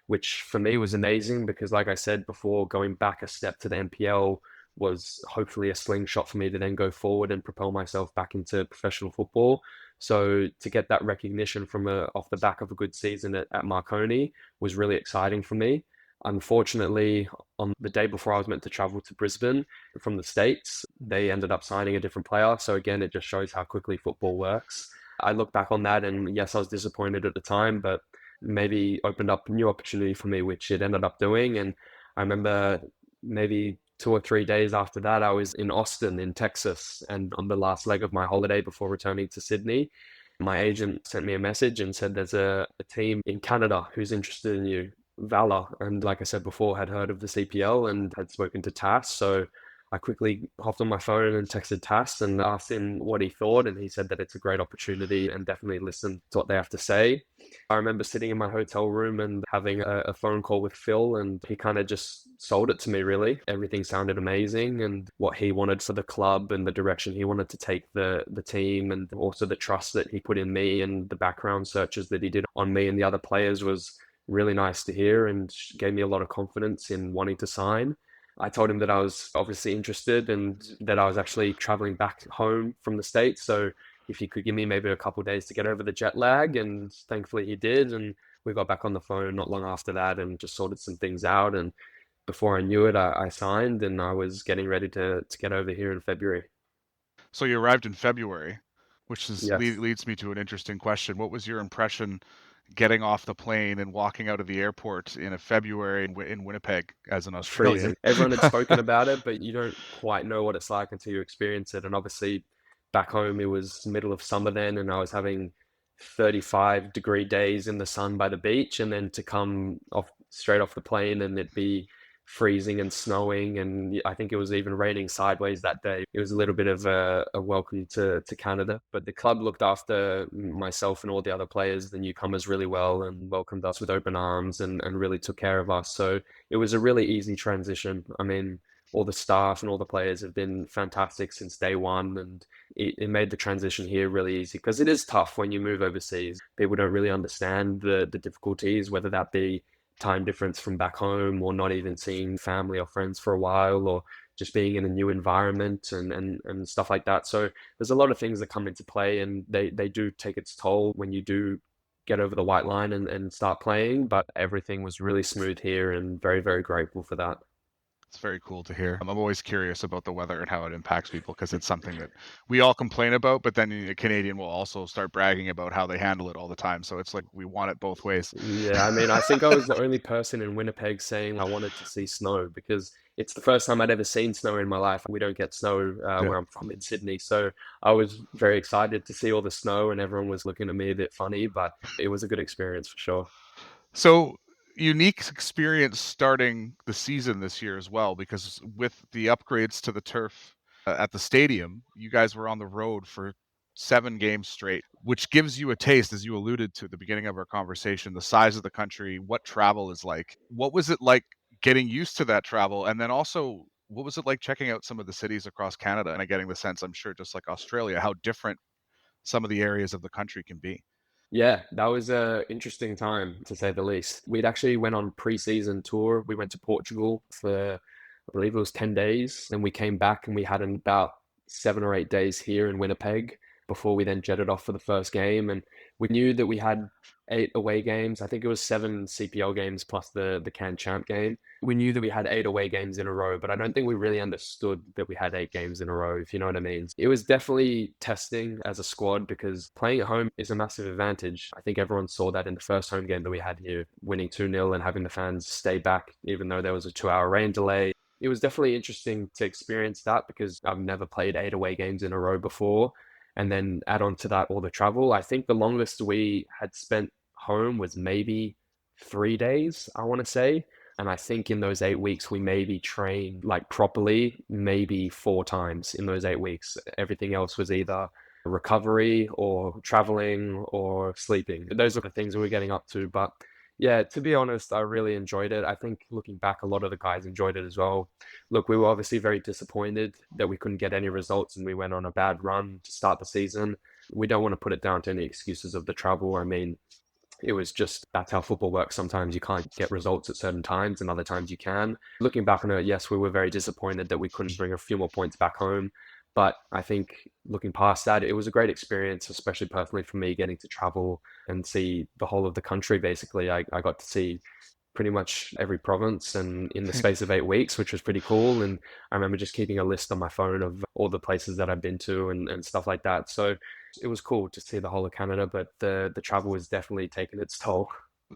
which for me was amazing because, like I said before, going back a step to the NPL was hopefully a slingshot for me to then go forward and propel myself back into professional football. So to get that recognition from off the back of a good season at Marconi was really exciting for me. Unfortunately, on the day before I was meant to travel to Brisbane from the States, they ended up signing a different player. So again, it just shows how quickly football works. I look back on that and yes, I was disappointed at the time, but maybe opened up a new opportunity for me, which it ended up doing. And I remember maybe 2 or 3 days after that, I was in Austin in Texas. And on the last leg of my holiday before returning to Sydney, my agent sent me a message and said there's a team in Canada who's interested in you. Valour, and like I said before, had heard of the CPL and had spoken to Tas. So I quickly hopped on my phone and texted Tas and asked him what he thought, and he said that it's a great opportunity and definitely listen to what they have to say. I remember sitting in my hotel room and having a phone call with Phil, and he kind of just sold it to me, really. Everything sounded amazing, and what he wanted for the club and the direction he wanted to take the team, and also the trust that he put in me and the background searches that he did on me and the other players was really nice to hear and gave me a lot of confidence in wanting to sign. I told him that I was obviously interested and that I was actually traveling back home from the States. So if he could give me maybe a couple of days to get over the jet lag, and thankfully he did. And we got back on the phone not long after that and just sorted some things out. And before I knew it, I signed and I was getting ready to get over here in February. So you arrived in February, which Yes. leads me to an interesting question. What was your impression getting off the plane and walking out of the airport in a February in Winnipeg as an Australian? Freezing. Everyone had spoken about it, but you don't quite know what it's like until you experience it. And obviously, back home, it was middle of summer then, and I was having 35-degree days in the sun by the beach, and then to come off straight off the plane and it be freezing and snowing, and I think it was even raining sideways that day. It was a little bit of a welcome to Canada, but the club looked after myself and all the other players, the newcomers, really well and welcomed us with open arms and really took care of us. So it was a really easy transition. I mean, all the staff and all the players have been fantastic since day one, and it made the transition here really easy because it is tough when you move overseas. People don't really understand the difficulties, whether that be time difference from back home or not even seeing family or friends for a while or just being in a new environment and stuff like that. So there's a lot of things that come into play and they do take its toll when you do get over the white line and start playing, but everything was really smooth here and very, very grateful for that. It's very cool to hear. I'm always curious about the weather and how it impacts people because it's something that we all complain about, but then a Canadian will also start bragging about how they handle it all the time. So it's like we want it both ways. Yeah, I mean, I think I was the only person in Winnipeg saying I wanted to see snow because it's the first time I'd ever seen snow in my life. We don't get snow Yeah. where I'm from in Sydney. So I was very excited to see all the snow and everyone was looking at me a bit funny, but it was a good experience for sure. So unique experience starting the season this year as well, because with the upgrades to the turf at the stadium, you guys were on the road for 7 games straight, which gives you a taste, as you alluded to at the beginning of our conversation, the size of the country, what travel is like. What was it like getting used to that travel? And then also, what was it like checking out some of the cities across Canada and getting the sense, I'm sure, just like Australia, how different some of the areas of the country can be. Yeah, that was a interesting time to say the least. We'd actually went on pre-season tour. We went to Portugal for, I believe it was 10 days. Then we came back and we had about 7 or 8 days here in Winnipeg before we then jetted off for the first game. And we knew that we had 8 away games. I think it was 7 CPL games plus the Can Champ game. We knew that we had 8 away games in a row, but I don't think we really understood that we had 8 games in a row, if you know what I mean. It was definitely testing as a squad because playing at home is a massive advantage. I think everyone saw that in the first home game that we had here, winning 2-0 and having the fans stay back, even though there was a 2-hour rain delay. It was definitely interesting to experience that because I've never played 8 away games in a row before. And then add on to that all the travel. I think the longest we had spent home was maybe 3 days, I want to say. And I think in those 8 weeks, we maybe trained like properly, maybe 4 times in those 8 weeks. Everything else was either recovery or traveling or sleeping. Those are the things we were getting up to. But yeah, to be honest, I really enjoyed it. I think looking back, a lot of the guys enjoyed it as well. Look, we were obviously very disappointed that we couldn't get any results and we went on a bad run to start the season. We don't want to put it down to any excuses of the travel. I mean, it was just that's how football works. Sometimes you can't get results at certain times and other times you can. Looking back on it, yes, we were very disappointed that we couldn't bring a few more points back home. But I think looking past that, it was a great experience, especially personally for me, getting to travel and see the whole of the country. Basically, I got to see pretty much every province and in the space of 8 weeks, which was pretty cool. And I remember just keeping a list on my phone of all the places that I've been to and stuff like that. So it was cool to see the whole of Canada, but the travel was definitely taking its toll.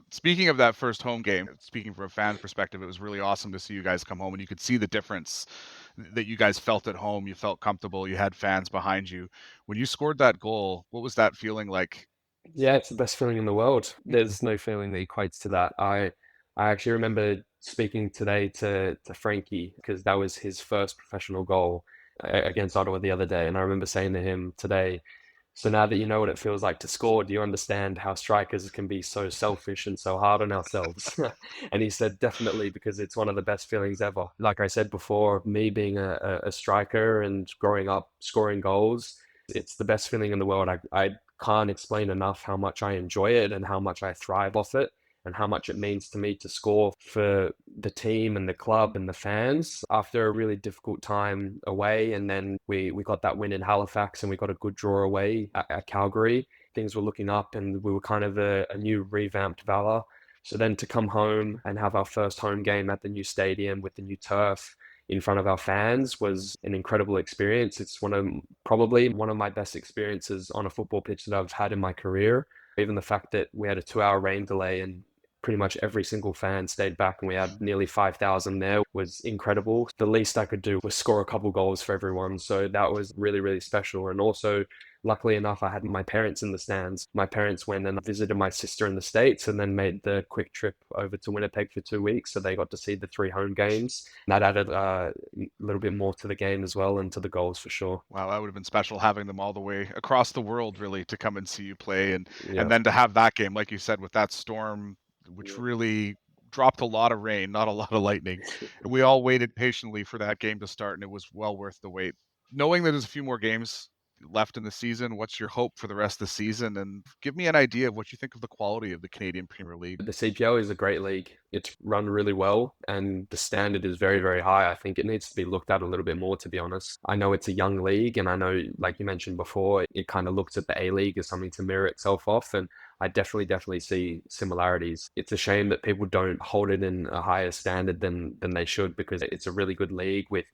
Speaking of that first home game, speaking from a fan perspective, it was really awesome to see you guys come home and you could see the difference that you guys felt at home. You felt comfortable, you had fans behind you. When you scored that goal, what was that feeling like? Yeah, it's the best feeling in the world. There's no feeling that equates to that. I actually remember speaking today to Frankie because that was his first professional goal against Ottawa the other day, and I remember saying to him today, so now that you know what it feels like to score, do you understand how strikers can be so selfish and so hard on ourselves? And he said, definitely, because it's one of the best feelings ever. Like I said before, me being a striker and growing up scoring goals, it's the best feeling in the world. I can't explain enough how much I enjoy it and how much I thrive off it and how much it means to me to score for the team and the club and the fans after a really difficult time away. And then we got that win in Halifax and we got a good draw away at Calgary. Things were looking up and we were kind of a new revamped Valour. So then to come home and have our first home game at the new stadium with the new turf in front of our fans was an incredible experience. It's probably one of my best experiences on a football pitch that I've had in my career. Even the fact that we had a 2-hour rain delay and pretty much every single fan stayed back and we had nearly 5,000 there was incredible. The least I could do was score a couple goals for everyone. So that was really, really special. And also, luckily enough, I had my parents in the stands. My parents went and visited my sister in the States and then made the quick trip over to Winnipeg for 2 weeks. So they got to see the 3 home games. That added a little bit more to the game as well and to the goals for sure. Wow, that would have been special having them all the way across the world really to come and see you play Yeah. and then to have that game, like you said, with that storm, which really dropped a lot of rain, not a lot of lightning. We all waited patiently for that game to start, and it was well worth the wait. Knowing that there's a few more games left in the season, what's your hope for the rest of the season? And give me an idea of what you think of the quality of the Canadian Premier League. The CPL is a great league. It's run really well and the standard is very, very high. I think it needs to be looked at a little bit more, to be honest. I know it's a young league and I know, like you mentioned before, it kind of looks at the A-League as something to mirror itself off. And I definitely see similarities. It's a shame that people don't hold it in a higher standard than they should because it's a really good league with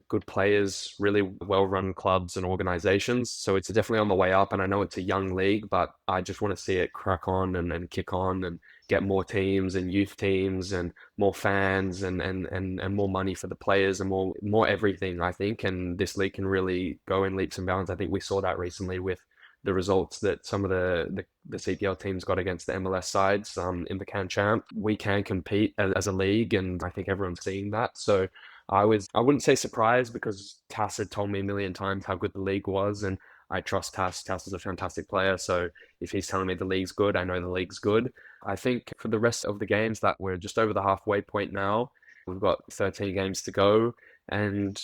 good players, really well-run clubs and organizations. So it's definitely on the way up. And I know it's a young league, but I just want to see it crack on and kick on and get more teams and youth teams and more fans and more money for the players and more everything, I think. And this league can really go in leaps and bounds. I think we saw that recently with the results that some of the CPL teams got against the MLS sides in the Can Champ. We can compete as a league, and I think everyone's seeing that. So I wouldn't say surprised because Tass had told me a million times how good the league was, and I trust Tass. Tass is a fantastic player, so if he's telling me the league's good, I know the league's good. I think for the rest of the games that we're just over the halfway point now, we've got 13 games to go, and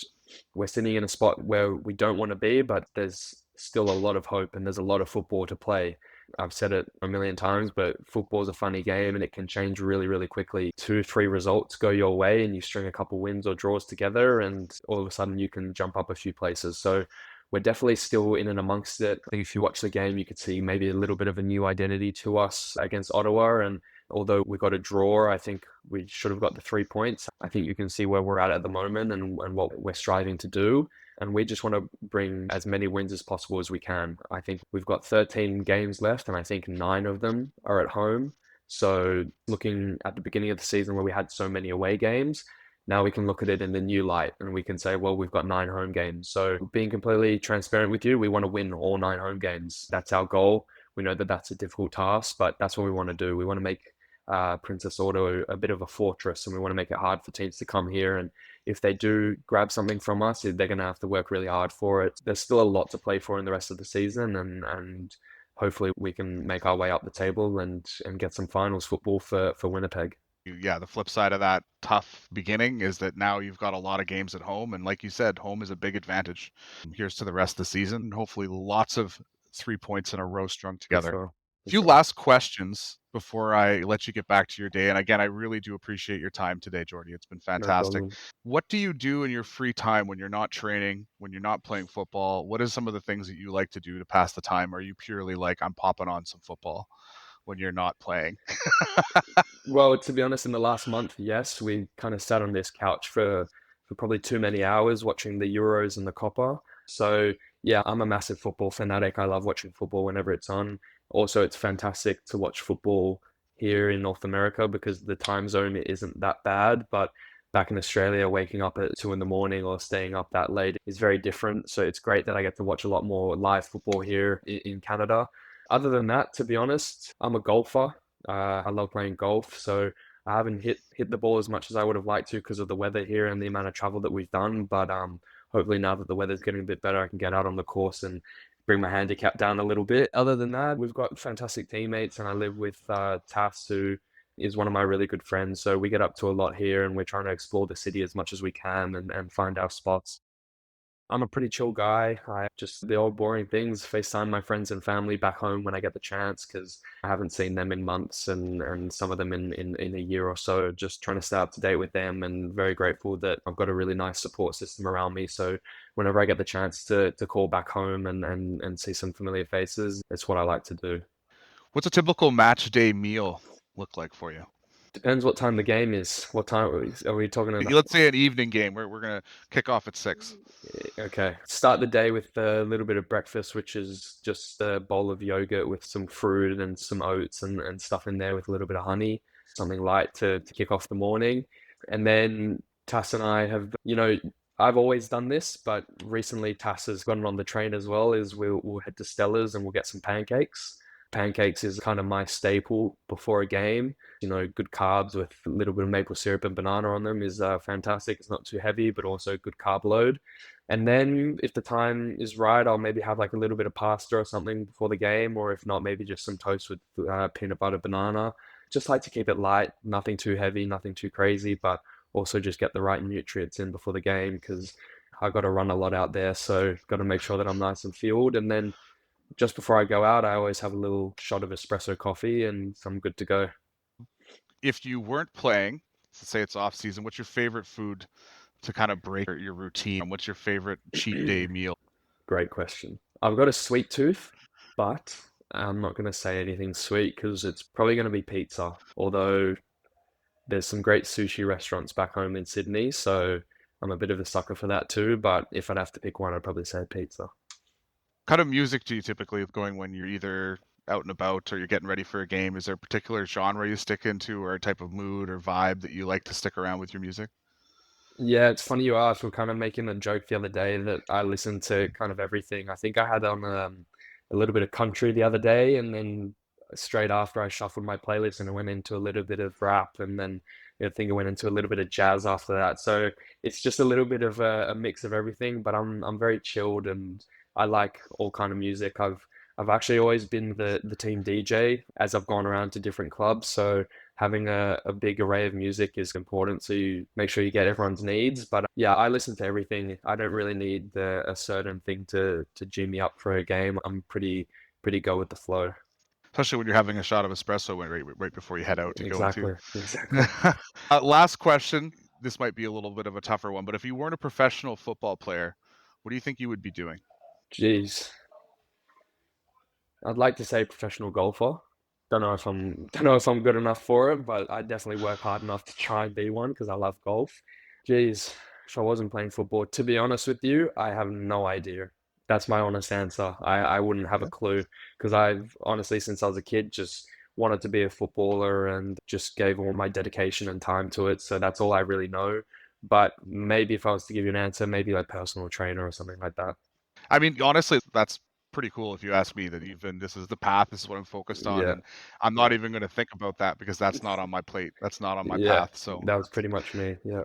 we're sitting in a spot where we don't want to be, but there's still a lot of hope and there's a lot of football to play. I've said it a million times, but football's a funny game and it can change really, really quickly. 2, 3 results go your way and you string a couple wins or draws together, and all of a sudden you can jump up a few places. So we're definitely still in and amongst it. I think if you watch the game, you could see maybe a little bit of a new identity to us against Ottawa. And although we got a draw, I think we should have got the 3 points. I think you can see where we're at the moment and what we're striving to do. And we just want to bring as many wins as possible as we can. I think we've got 13 games left, and I think 9 of them are at home. So looking at the beginning of the season where we had so many away games, now we can look at it in the new light and we can say, well, we've got 9 home games. So being completely transparent with you, we want to win all 9 home games. That's our goal. We know that that's a difficult task, but that's what we want to do. We want to make Princess Auto a bit of a fortress, and we want to make it hard for teams to come here. And if they do grab something from us, they're going to have to work really hard for it. There's still a lot to play for in the rest of the season, and hopefully we can make our way up the table and get some finals football for Winnipeg. Yeah, the flip side of that tough beginning is that now you've got a lot of games at home, and like you said, home is a big advantage. Here's to the rest of the season. Hopefully lots of 3 points in a row strung together. For sure. A few last questions before I let you get back to your day. And again, I really do appreciate your time today, Jordi. It's been No fantastic. problem. What do you do in your free time when you're not training, when you're not playing football? What is some of the things that you like to do to pass the time? Are you purely like, I'm popping on some football when you're not playing? Well, to be honest, in the last month, yes, we kind of sat on this couch for probably too many hours watching the Euros and the Copa. So yeah, I'm a massive football fanatic. I love watching football whenever it's on. Also, it's fantastic to watch football here in North America because the time zone isn't that bad. But back in Australia, waking up at 2 in the morning or staying up that late is very different. So it's great that I get to watch a lot more live football here in Canada. Other than that, to be honest, I'm a golfer. I love playing golf, so I haven't hit the ball as much as I would have liked to because of the weather here and the amount of travel that we've done. But hopefully now that the weather's getting a bit better, I can get out on the course and bring my handicap down a little bit. Other than that, we've got fantastic teammates, and I live with Tass, who is one of my really good friends. So we get up to a lot here, and we're trying to explore the city as much as we can and find our spots. I'm a pretty chill guy. I just the old boring things, FaceTime my friends and family back home when I get the chance because I haven't seen them in months and some of them in a year or so. Just trying to stay up to date with them and very grateful that I've got a really nice support system around me. So whenever I get the chance to call back home and see some familiar faces, it's what I like to do. What's a typical match day meal look like for you? Depends what time the game is. What time are we talking about? Let's say an evening game. We're going to kick off at 6. Okay. Start the day with a little bit of breakfast, which is just a bowl of yogurt with some fruit and some oats and stuff in there with a little bit of honey, something light to kick off the morning. And then Tass and I have, I've always done this, but recently Tass has gotten on the train as well, is we'll head to Stella's and we'll get some pancakes. Pancakes is kind of my staple before a game. Good carbs with a little bit of maple syrup and banana on them is fantastic. It's not too heavy, but also good carb load. And then if the time is right, I'll maybe have like a little bit of pasta or something before the game, or if not, maybe just some toast with peanut butter, banana. Just like to keep it light, nothing too heavy, nothing too crazy, but also just get the right nutrients in before the game because I got to run a lot out there. So got to make sure that I'm nice and fueled. And then just before I go out, I always have a little shot of espresso coffee and I'm good to go. If you weren't playing, let's say it's off season, what's your favorite food to kind of break your routine? What's your favorite cheat day meal? Great question. I've got a sweet tooth, but I'm not going to say anything sweet because it's probably going to be pizza. Although there's some great sushi restaurants back home in Sydney, so I'm a bit of a sucker for that too. But if I'd have to pick one, I'd probably say pizza. Kind of music do you typically going when you're either out and about or you're getting ready for a game? Is there a particular genre you stick into or a type of mood or vibe that you like to stick around with your music? Yeah, it's funny you asked. We're kind of making a joke the other day that I listen to kind of everything. I think I had on a little bit of country the other day, and then straight after I shuffled my playlist and I went into a little bit of rap, and then I think I went into a little bit of jazz after that. So it's just a little bit of a mix of everything. But I'm very chilled and I like all kind of music. I've actually always been the team DJ as I've gone around to different clubs. So having a big array of music is important, so you make sure you get everyone's needs. But yeah, I listen to everything. I don't really need a certain thing to G me up for a game. I'm pretty go with the flow. Especially when you're having a shot of espresso right before you head out to go to. Exactly. Last question. This might be a little bit of a tougher one, but if you weren't a professional football player, what do you think you would be doing? Jeez. I'd like to say professional golfer. Don't know if I'm good enough for it, but I definitely work hard enough to try and be one because I love golf. Jeez, if I wasn't playing football, to be honest with you, I have no idea. That's my honest answer. I wouldn't have a Yeah. clue because I've honestly, since I was a kid, just wanted to be a footballer and just gave all my dedication and time to it. So that's all I really know. But maybe if I was to give you an answer, maybe like personal trainer or something like that. I mean, honestly, that's pretty cool if you ask me that even this is the path, this is what I'm focused on. Yeah, And I'm yeah, not even going to think about that because that's not on my plate. That's not on my yeah. path. So, That was pretty much me. Yeah,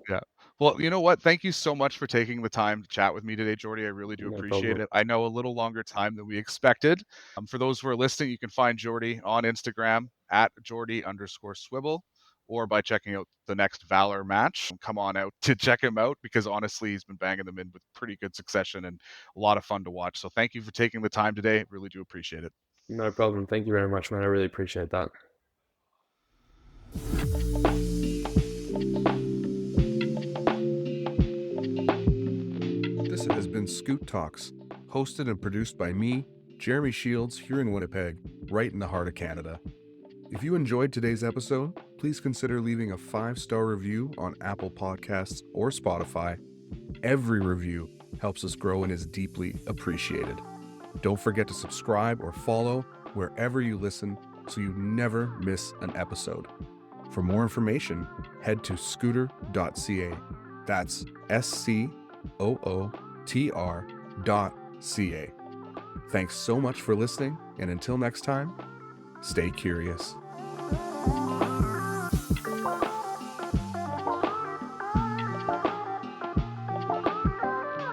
yeah. Well, you know what? Thank you so much for taking the time to chat with me today, Jordi. I really do no appreciate problem. it. I know a little longer time than we expected. For those who are listening, you can find Jordi on Instagram at Jordi_Swibel or by checking out the next Valour match. Come on out to check him out because honestly, he's been banging them in with pretty good succession and a lot of fun to watch. So thank you for taking the time today. Really do appreciate it. No problem. Thank you very much, man. I really appreciate that. This has been Scoot Talks, hosted and produced by me, Jeremy Shields, here in Winnipeg, right in the heart of Canada. If you enjoyed today's episode, please consider leaving a 5-star review on Apple Podcasts or Spotify. Every review helps us grow and is deeply appreciated. Don't forget to subscribe or follow wherever you listen so you never miss an episode. For more information, head to scooter.ca. That's SCOOTR.ca. Thanks so much for listening, and until next time, stay curious.